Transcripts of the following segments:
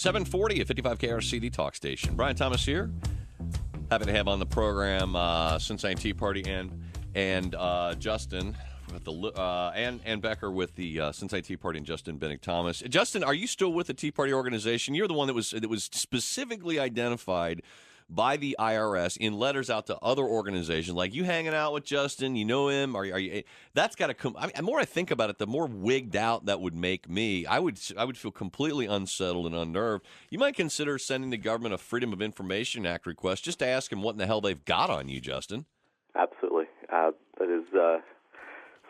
740 at 55 KRC, the talk station. Brian Thomas here. Happy to have on the program Cincinnati Tea Party and Justin with the and Becker with the Cincinnati Tea Party and Justin Binik Thomas. Justin, are you still with the Tea Party organization? You're the one that was specifically identified by the IRS in letters out to other organizations. Like, you hanging out with Justin, you know him, are you? That's got to come. The more I think about it, the more wigged out that would make me. I would feel completely unsettled and unnerved. You might consider sending the government a Freedom of Information Act request just to ask them what in the hell they've got on you, Justin. Absolutely. That is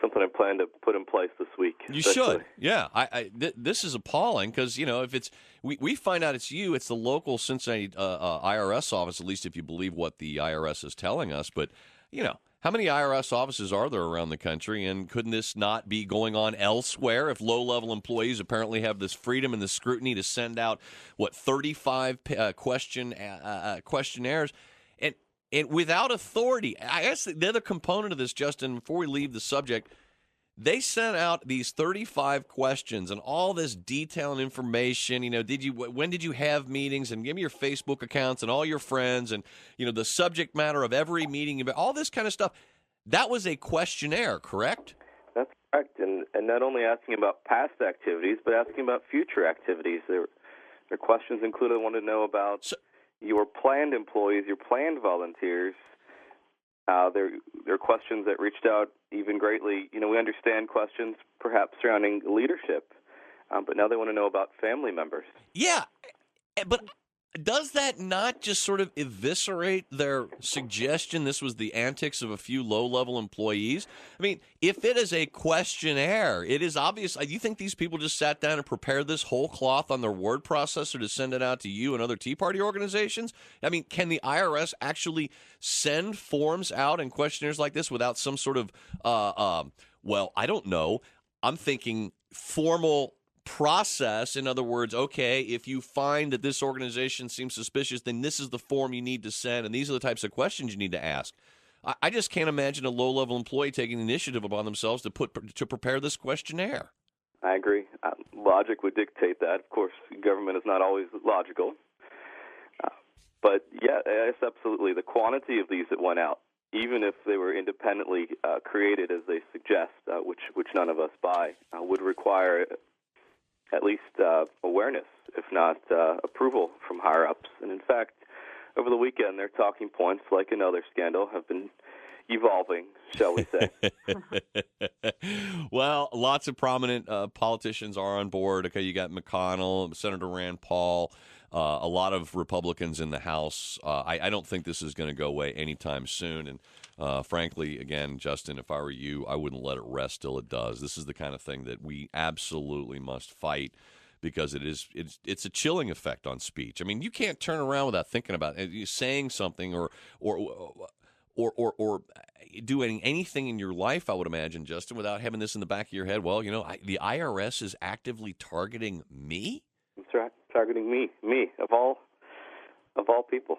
something I plan to put in place this week. You should. Yeah. This is appalling because, if it's we find out it's you, it's the local Cincinnati IRS office, at least if you believe what the IRS is telling us. But, how many IRS offices are there around the country? And couldn't this not be going on elsewhere if low-level employees apparently have this freedom and the scrutiny to send out, 35 questionnaires? And without authority, I guess the other component of this, Justin, before we leave the subject, they sent out these 35 questions and all this detailed information. When did you have meetings, and give me your Facebook accounts and all your friends, and the subject matter of every meeting, all this kind of stuff. That was a questionnaire, correct? That's correct, and not only asking about past activities, but asking about future activities. Their questions included, I wanted to know about your planned employees, your planned volunteers. There are questions that reached out even greatly. We understand questions perhaps surrounding leadership, but now they want to know about family members. Yeah, but does that not just sort of eviscerate their suggestion this was the antics of a few low-level employees? I mean, if it is a questionnaire, it is obvious. You think these people just sat down and prepared this whole cloth on their word processor to send it out to you and other Tea Party organizations? I mean, can the IRS actually send forms out and questionnaires like this without some sort of, I don't know. I'm thinking formal process. In other words, okay, if you find that this organization seems suspicious, then this is the form you need to send, and these are the types of questions you need to ask. I just can't imagine a low-level employee taking the initiative upon themselves to prepare this questionnaire. I agree. Logic would dictate that. Of course, government is not always logical. But, yes, absolutely. The quantity of these that went out, even if they were independently created as they suggest, which none of us buy, would require at least awareness, if not approval from higher-ups. And in fact, over the weekend, their talking points, like another scandal, have been evolving, shall we say. Well, lots of prominent politicians are on board. Okay, you got McConnell, Senator Rand Paul, a lot of Republicans in the House. I don't think this is going to go away anytime soon. And frankly, again, Justin, if I were you, I wouldn't let it rest till it does. This is the kind of thing that we absolutely must fight because it's a chilling effect on speech. I mean, you can't turn around without thinking about it. Saying something or doing anything in your life, I would imagine, Justin, without having this in the back of your head. Well, the IRS is actively targeting me. That's right, targeting me of all people.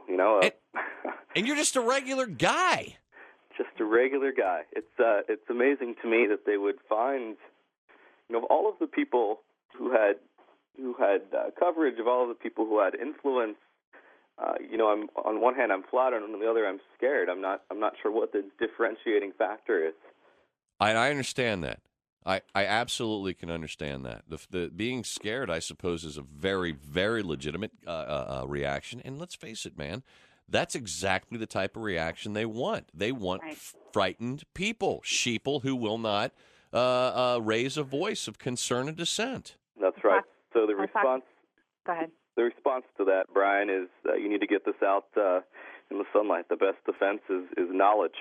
And you're just a regular guy. Just a regular guy. It's amazing to me that they would find, of all of the people who had coverage, of all of the people who had influence. I'm on one hand I'm flattered, and on the other I'm scared. I'm not sure what the differentiating factor is. I understand that. I absolutely can understand that. The being scared, I suppose, is a very, very legitimate reaction. And let's face it, man, that's exactly the type of reaction they want. They want frightened people, sheeple who will not raise a voice of concern and dissent. That's right. So the response. Go ahead. The response to that, Brian, is you need to get this out in the sunlight. The best defense is knowledge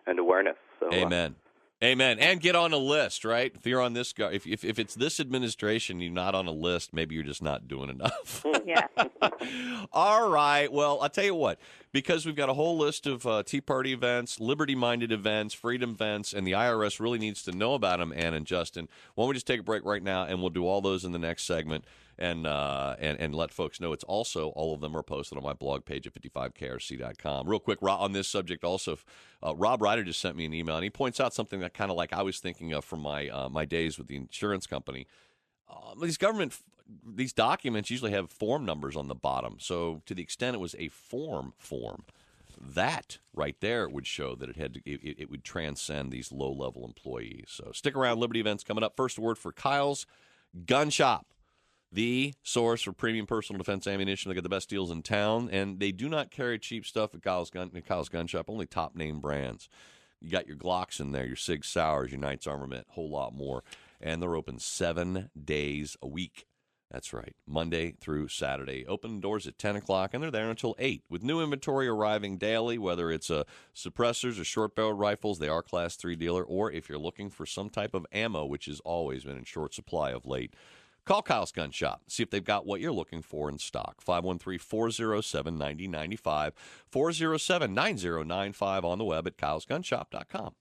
and awareness. So, Amen. Amen. And get on a list, right? If you're on this guy, if it's this administration, you're not on a list, maybe you're just not doing enough. Yeah. All right. Well, I'll tell you what, because we've got a whole list of Tea Party events, liberty-minded events, freedom events, and the IRS really needs to know about them, Ann and Justin. Why don't we just take a break right now, and we'll do all those in the next segment. And let folks know it's also, all of them are posted on my blog page at 55krc.com. Real quick, on this subject also, Rob Ryder just sent me an email, and he points out something that kind of like I was thinking of from my days with the insurance company. These government these documents usually have form numbers on the bottom. So to the extent it was a form, that right there would show that it would transcend these low-level employees. So stick around. Liberty events coming up. First word for Kyle's Gun Shop, the source for premium personal defense ammunition. They got the best deals in town, and they do not carry cheap stuff at Kyle's Gun Shop. Only top-name brands. You got your Glocks in there, your Sig Sauers, your Knight's Armament, a whole lot more. And they're open 7 days a week. That's right, Monday through Saturday. Open doors at 10 o'clock, and they're there until 8. With new inventory arriving daily, whether it's suppressors or short-barreled rifles, they are Class 3 dealer, or if you're looking for some type of ammo, which has always been in short supply of late, call Kyle's Gun Shop. See if they've got what you're looking for in stock. 513-407-9095, 407-9095 on the web at kylesgunshop.com.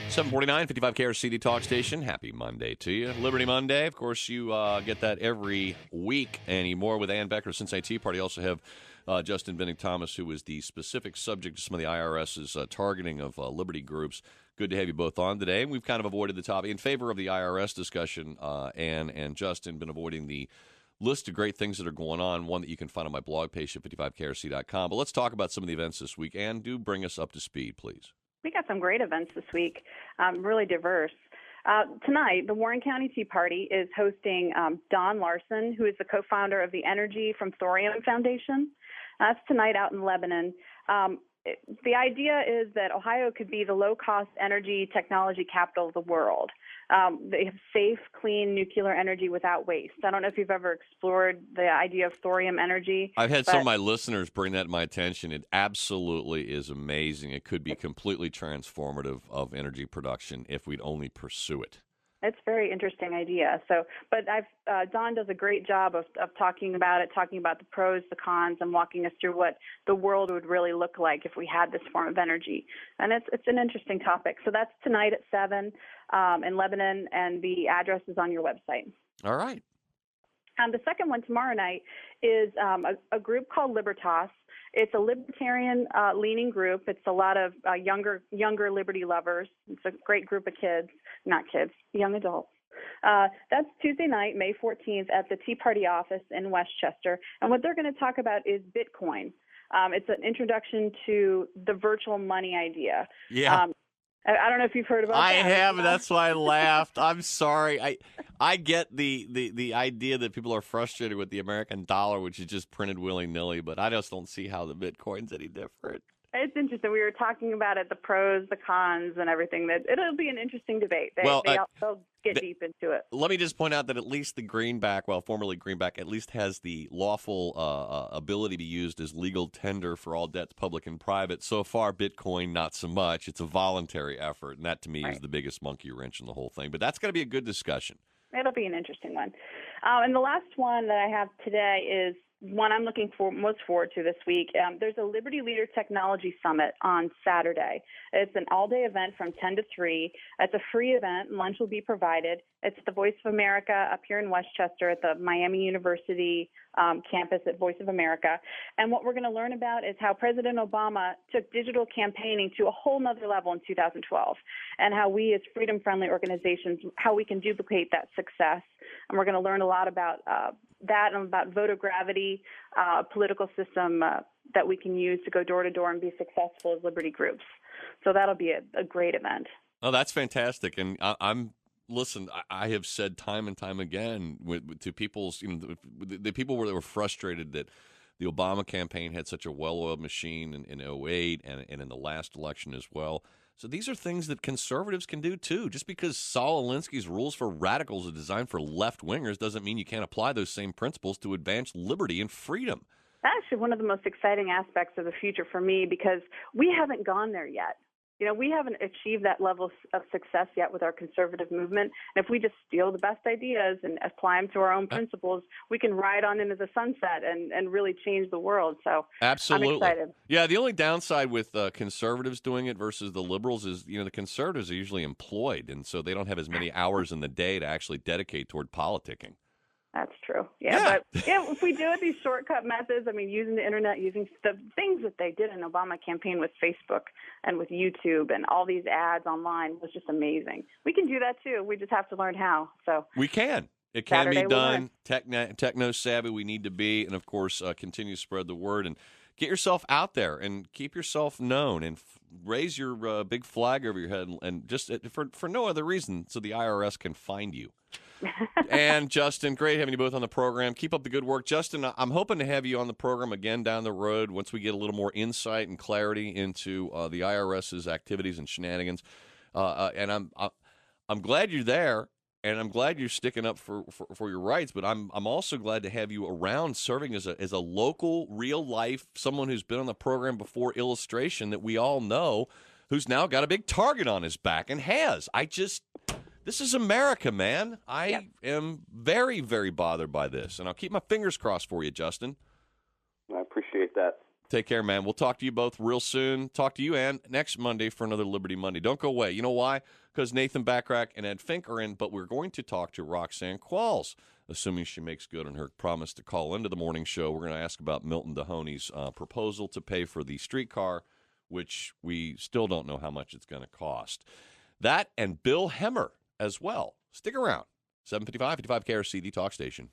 749, 55 KRCD Talk Station. Happy Monday to you. Liberty Monday. Of course, you get that every week anymore with Ann Becker, Cincinnati Tea Party. Also have Justin Binik Thomas, who is the specific subject of some of the IRS's targeting of Liberty groups. Good to have you both on today. We've kind of avoided the topic in favor of the IRS discussion. Ann and Justin been avoiding the list of great things that are going on, one that you can find on my blog page at 55krc.com. But let's talk about some of the events this week. Ann, do bring us up to speed, please. We got some great events this week, really diverse. Tonight, the Warren County Tea Party is hosting Don Larson, who is the co-founder of the Energy from Thorium Foundation. That's tonight out in Lebanon. The idea is that Ohio could be the low-cost energy technology capital of the world. They have safe, clean nuclear energy without waste. I don't know if you've ever explored the idea of thorium energy. I've had some of my listeners bring that to my attention. It absolutely is amazing. It could be completely transformative of energy production if we'd only pursue it. It's a very interesting idea. But Don does a great job of talking about it, talking about the pros, the cons, and walking us through what the world would really look like if we had this form of energy. And it's an interesting topic. So that's tonight at 7 in Lebanon, and the address is on your website. All right. The second one tomorrow night is a group called Libertas. It's a libertarian-leaning group. It's a lot of younger liberty lovers. It's a great group of young adults. That's Tuesday night, May 14th, at the Tea Party office in Westchester. And what they're going to talk about is Bitcoin. It's an introduction to the virtual money idea. Yeah. I don't know if you've heard about that. I have. That's why I laughed. I'm sorry. I get the idea that people are frustrated with the American dollar, which is just printed willy-nilly, but I just don't see how the Bitcoin's any different. It's interesting. We were talking about it, the pros, the cons, and everything. It'll be an interesting debate. They'll get deep into it. Let me just point out that at least the greenback, formerly greenback, at least has the lawful ability to be used as legal tender for all debts, public and private. So far, Bitcoin, not so much. It's a voluntary effort, and that, to me, is the biggest monkey wrench in the whole thing. But that's going to be a good discussion. It'll be an interesting one. And the last one that I have today is one I'm looking most forward to this week. There's a Liberty Leader Technology Summit on Saturday. It's an all-day event from 10 to 3. It's a free event. Lunch will be provided. It's the Voice of America up here in Westchester at the Miami University campus at Voice of America. And what we're going to learn about is how President Obama took digital campaigning to a whole nother level in 2012, and how we as freedom-friendly organizations, how we can duplicate that success. And we're going to learn a lot about that and about voter gravity, political system that we can use to go door to door and be successful as liberty groups. So that'll be a great event. Oh, that's fantastic. And listen, I have said time and time again to people's, the people that were frustrated that the Obama campaign had such a well-oiled machine in 2008 and in the last election as well. So these are things that conservatives can do, too. Just because Saul Alinsky's rules for radicals are designed for left-wingers doesn't mean you can't apply those same principles to advance liberty and freedom. That's actually one of the most exciting aspects of the future for me, because we haven't gone there yet. We haven't achieved that level of success yet with our conservative movement. And if we just steal the best ideas and apply them to our own principles, we can ride on into the sunset and really change the world. So absolutely. I'm excited. Yeah, the only downside with conservatives doing it versus the liberals is, the conservatives are usually employed, and so they don't have as many hours in the day to actually dedicate toward politicking. That's true. Yeah, Yeah. but if we do it these shortcut methods, I mean, using the internet, using the things that they did in the Obama campaign with Facebook and with YouTube and all these ads online was just amazing. We can do that too. We just have to learn how. So We can. It can Saturday be we'll learn. done. Techno savvy we need to be, and of course, continue to spread the word and get yourself out there and keep yourself known and raise your big flag over your head and just for no other reason, so the IRS can find you. And Justin, great having you both on the program. Keep up the good work. Justin, I'm hoping to have you on the program again down the road once we get a little more insight and clarity into the IRS's activities and shenanigans. And I'm glad you're there, and I'm glad you're sticking up for your rights. But I'm also glad to have you around, serving as a local, real life, someone who's been on the program before, illustration that we all know, who's now got a big target on his back and has. This is America, man. I am very, very bothered by this, and I'll keep my fingers crossed for you, Justin. I appreciate that. Take care, man. We'll talk to you both real soon. Talk to you, Ann, next Monday for another Liberty Monday. Don't go away. You know why? Because Nathan Backrack and Ed Fink are in, but we're going to talk to Roxanne Qualls, assuming she makes good on her promise to call into the morning show. We're going to ask about Milton Dehoney's proposal to pay for the streetcar, which we still don't know how much it's going to cost. That and Bill Hemmer as well. Stick around. 755 KRC, the talk station.